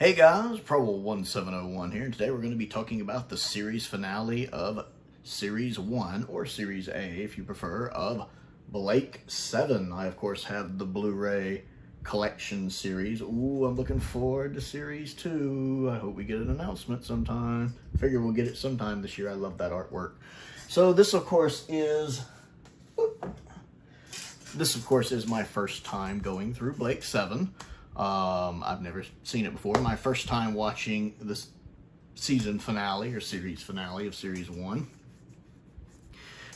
Hey guys, Prowl1701 here, and today we're going to be talking about the series finale of Series 1, or Series A if you prefer, of Blake 7. I, of course, have the Blu-ray collection series. Ooh, I'm looking forward to Series 2. I hope we get an announcement sometime. I figure we'll get it sometime this year. I love that artwork. So this, of course, is... my first time going through Blake 7. I've never seen it before. My first time watching this season finale or series finale of Series 1.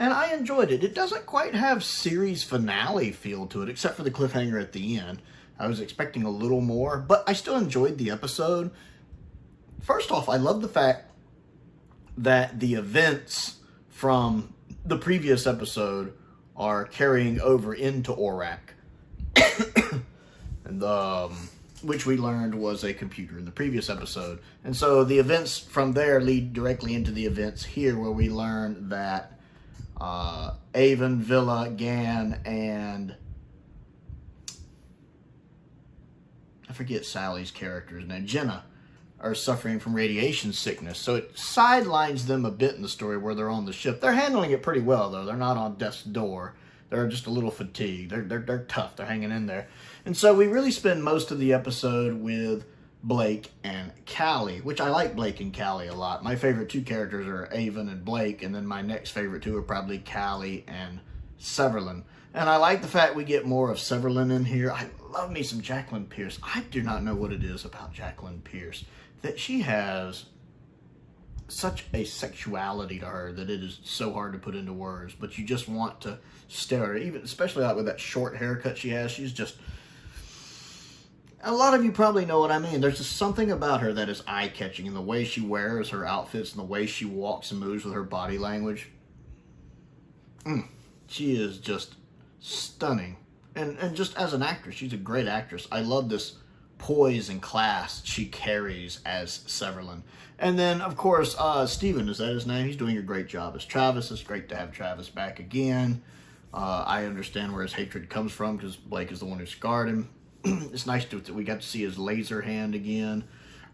And I enjoyed it. It doesn't quite have series finale feel to it, except for the cliffhanger at the end. I was expecting a little more, but I still enjoyed the episode. First off, I love the fact that the events from the previous episode are carrying over into ORAC. And, which we learned was a computer in the previous episode. And so the events from there lead directly into the events here, where we learn that Avon, Villa, Gan, and I forget Sally's character's name, Jenna, are suffering from radiation sickness. So it sidelines them a bit in the story where they're on the ship. They're handling it pretty well, though. They're not on death's door. They're just a little fatigued. They're tough. They're hanging in there. And so we really spend most of the episode with Blake and Callie, which I like Blake and Callie a lot. My favorite two characters are Avon and Blake, and then my next favorite two are probably Callie and Severlin. And I like the fact we get more of Severlin in here. I love me some Jacqueline Pierce. I do not know what it is about Jacqueline Pierce, that she has such a sexuality to her that it is so hard to put into words, but you just want to stare at her, even especially like with that short haircut she has. She's just, a lot of you probably know what I mean. There's just something about her that is eye-catching, in the way she wears her outfits and the way she walks and moves with her body language. She is just stunning, and just as an actress, she's a great actress. I love this poise and class she carries as Severlin. And then, of course, Steven, is that his name? He's doing a great job as Travis. It's great to have Travis back again. I understand where his hatred comes from, because Blake is the one who scarred him. It's nice that we got to see his laser hand again.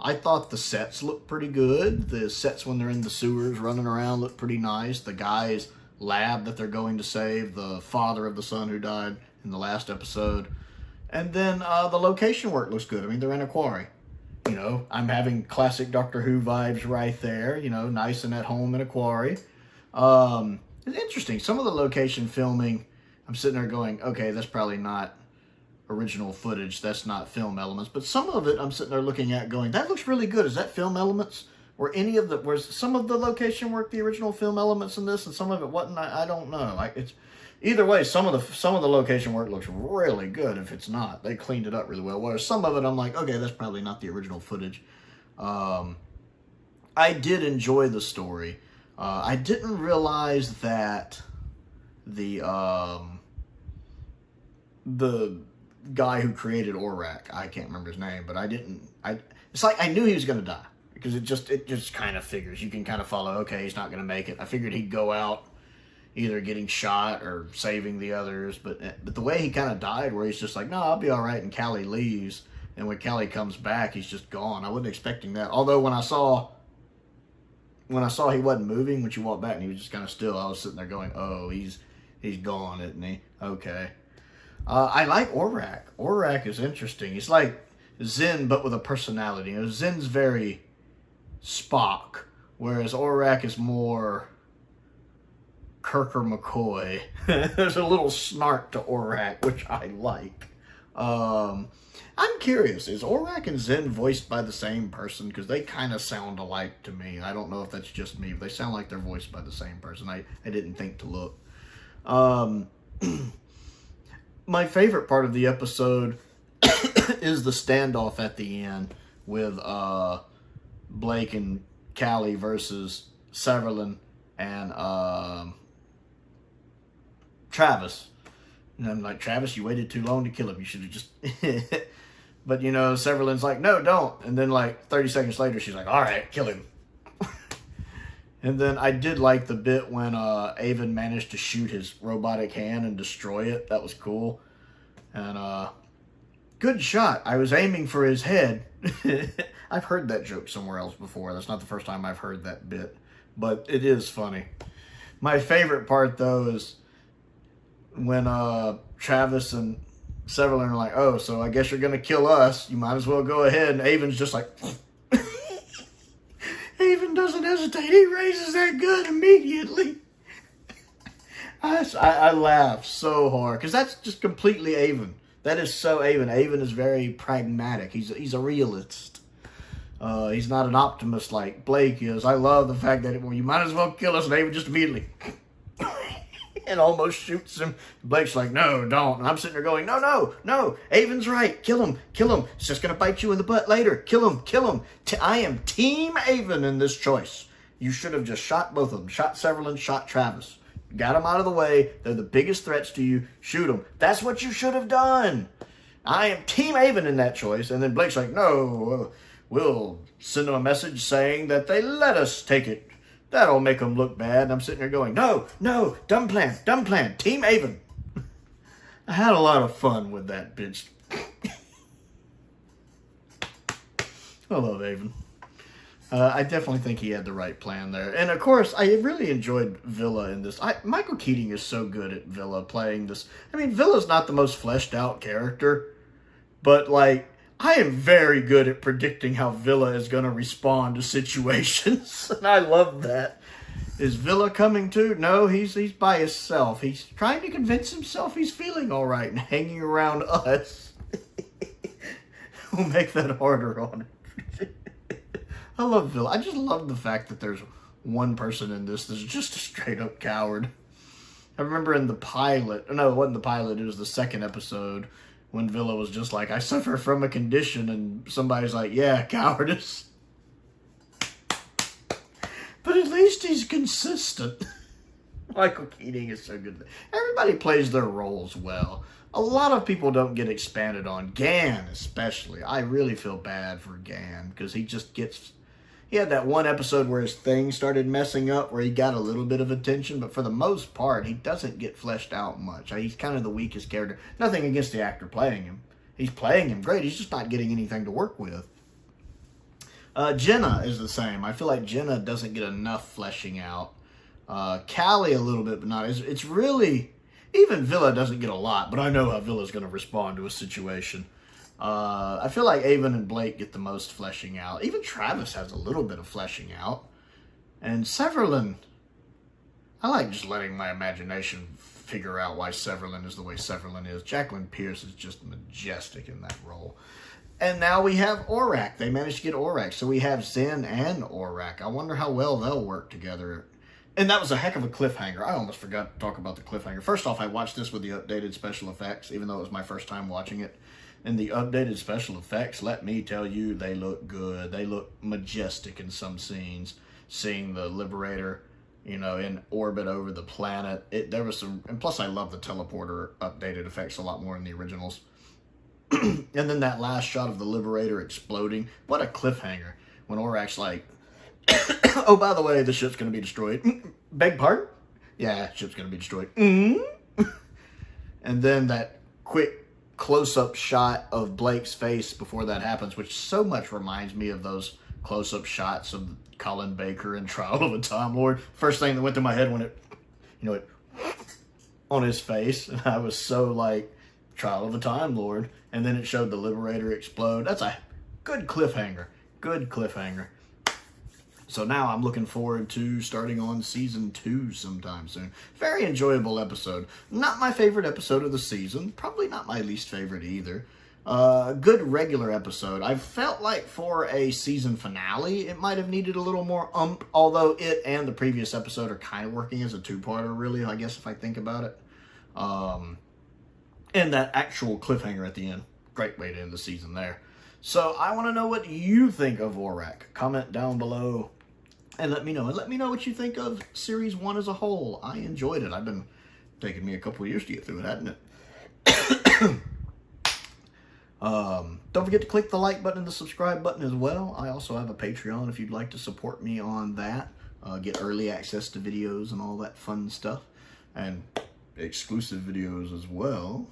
I thought the sets looked pretty good. The sets when they're in the sewers running around look pretty nice. The guy's lab that they're going to save, the father of the son who died in the last episode. And then the location work looks good. I mean, they're in a quarry. You know, I'm having classic Doctor Who vibes right there. You know, nice and at home in a quarry. It's interesting. Some of the location filming, I'm sitting there going, okay, that's probably not original footage. That's not film elements. But some of it I'm sitting there looking at going, that looks really good. Is that film elements? Was some of the location work the original film elements in this, and some of it wasn't? I don't know. Like, it's either way, some of the location work looks really good. If it's not, they cleaned it up really well. Whereas some of it, I'm like, okay, that's probably not the original footage. I did enjoy the story. I didn't realize that the guy who created ORAC, I can't remember his name, but it's like I knew he was going to die, because it just kind of figures. You can kind of follow, okay, he's not going to make it. I figured he'd go out either getting shot or saving the others, but the way he kind of died, where he's just like, no, I'll be all right, and Callie leaves, and when Callie comes back, he's just gone. I wasn't expecting that. Although when I saw he wasn't moving when she walked back and he was just kind of still, I was sitting there going, oh, he's gone, isn't he? Okay. I like ORAC. ORAC is interesting. He's like Zen, but with a personality. You know, Zen's very Spock, whereas ORAC is more Kirker McCoy. There's a little snark to ORAC, which I like. I'm curious, is ORAC and Zen voiced by the same person? Because they kind of sound alike to me. I don't know if that's just me, but they sound like they're voiced by the same person. I didn't think to look. My favorite part of the episode is the standoff at the end with Blake and Callie versus Severlin and Travis. And I'm like, Travis, you waited too long to kill him. You should have just... But, you know, Severlin's like, no, don't. And then, like, 30 seconds later, she's like, all right, kill him. And then I did like the bit when Avon managed to shoot his robotic hand and destroy it. That was cool. And good shot. I was aiming for his head. I've heard that joke somewhere else before. That's not the first time I've heard that bit, but it is funny. My favorite part, though, is when Travis and Severlin are like, oh, so I guess you're going to kill us. You might as well go ahead. And Avon's just like... Avon doesn't hesitate. He raises that gun immediately. I laugh so hard because that's just completely Avon. That is so Avon. Avon is very pragmatic. He's a realist. He's not an optimist like Blake is. I love the fact that you might as well kill us, and Avon just immediately and almost shoots him. Blake's like, no, don't. And I'm sitting there going, no. Avon's right. Kill him. It's just going to bite you in the butt later. Kill him. I am Team Avon in this choice. You should have just shot both of them. Shot Severlin, shot Travis. Got them out of the way. They're the biggest threats to you. Shoot them. That's what you should have done. I am Team Avon in that choice. And then Blake's like, no, we'll send them a message saying that they let us take it. That'll make them look bad. And I'm sitting there going, no, dumb plan, Team Avon. I had a lot of fun with that bitch. I love Avon. I definitely think he had the right plan there. And of course, I really enjoyed Villa in this. Michael Keating is so good at Villa playing this. I mean, Villa's not the most fleshed out character, but like, I am very good at predicting how Villa is going to respond to situations. And I love that. Is Villa coming too? No, he's by himself. He's trying to convince himself he's feeling all right and hanging around us. We'll make that harder on him. I love Villa. I just love the fact that there's one person in this that's just a straight up coward. I remember in the pilot, no, it wasn't the pilot, it was the second episode, when Villa was just like, I suffer from a condition, and somebody's like, yeah, cowardice. But at least he's consistent. Michael Keating is so good. Everybody plays their roles well. A lot of people don't get expanded on. Gan, especially. I really feel bad for Gan, because he just gets... He had that one episode where his thing started messing up, where he got a little bit of attention, but for the most part, he doesn't get fleshed out much. He's kind of the weakest character. Nothing against the actor playing him. He's playing him great. He's just not getting anything to work with. Jenna is the same. I feel like Jenna doesn't get enough fleshing out. Callie a little bit, but not. It's really... Even Villa doesn't get a lot, but I know how Villa's going to respond to a situation. I feel like Avon and Blake get the most fleshing out. Even Travis has a little bit of fleshing out. And Severlin, I like just letting my imagination figure out why Severlin is the way Severlin is. Jacqueline Pierce is just majestic in that role. And now we have ORAC. They managed to get ORAC. So we have Zen and ORAC. I wonder how well they'll work together. And that was a heck of a cliffhanger. I almost forgot to talk about the cliffhanger. First off, I watched this with the updated special effects, even though it was my first time watching it. And the updated special effects, let me tell you, they look good. They look majestic in some scenes. Seeing the Liberator, you know, in orbit over the planet. There was some, and plus I love the teleporter updated effects a lot more in the originals. And then that last shot of the Liberator exploding. What a cliffhanger. When ORAC's like, oh, by the way, the ship's going to be destroyed. Beg pardon? Yeah, ship's going to be destroyed. And then that quick close-up shot of Blake's face before that happens, which so much reminds me of those close-up shots of Colin Baker in Trial of a Time Lord. First thing that went to my head when it, you know, it on his face. And I was so like, Trial of a Time Lord. And then it showed the Liberator explode. That's a good cliffhanger. Good cliffhanger. So now I'm looking forward to starting on season 2 sometime soon. Very enjoyable episode. Not my favorite episode of the season. Probably not my least favorite either. Good regular episode. I felt like for a season finale, it might have needed a little more although it and the previous episode are kind of working as a two-parter, really, I guess, if I think about it. And that actual cliffhanger at the end. Great way to end the season there. So I want to know what you think of ORAC. Comment down below and let me know. And let me know what you think of Series 1 as a whole. I enjoyed it. I've been taking me a couple of years to get through it, hasn't it? Don't forget to click the like button and the subscribe button as well. I also have a Patreon if you'd like to support me on that. Get early access to videos and all that fun stuff. And exclusive videos as well.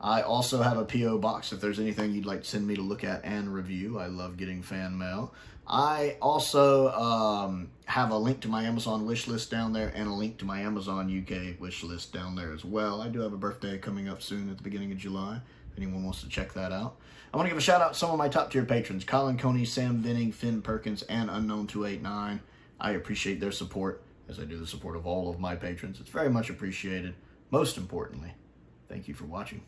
I also have a P.O. box if there's anything you'd like to send me to look at and review. I love getting fan mail. I also have a link to my Amazon wish list down there and a link to my Amazon UK wish list down there as well. I do have a birthday coming up soon at the beginning of July, if anyone wants to check that out. I want to give a shout out to some of my top tier patrons, Colin Coney, Sam Venning, Finn Perkins, and Unknown289. I appreciate their support, as I do the support of all of my patrons. It's very much appreciated. Most importantly, thank you for watching.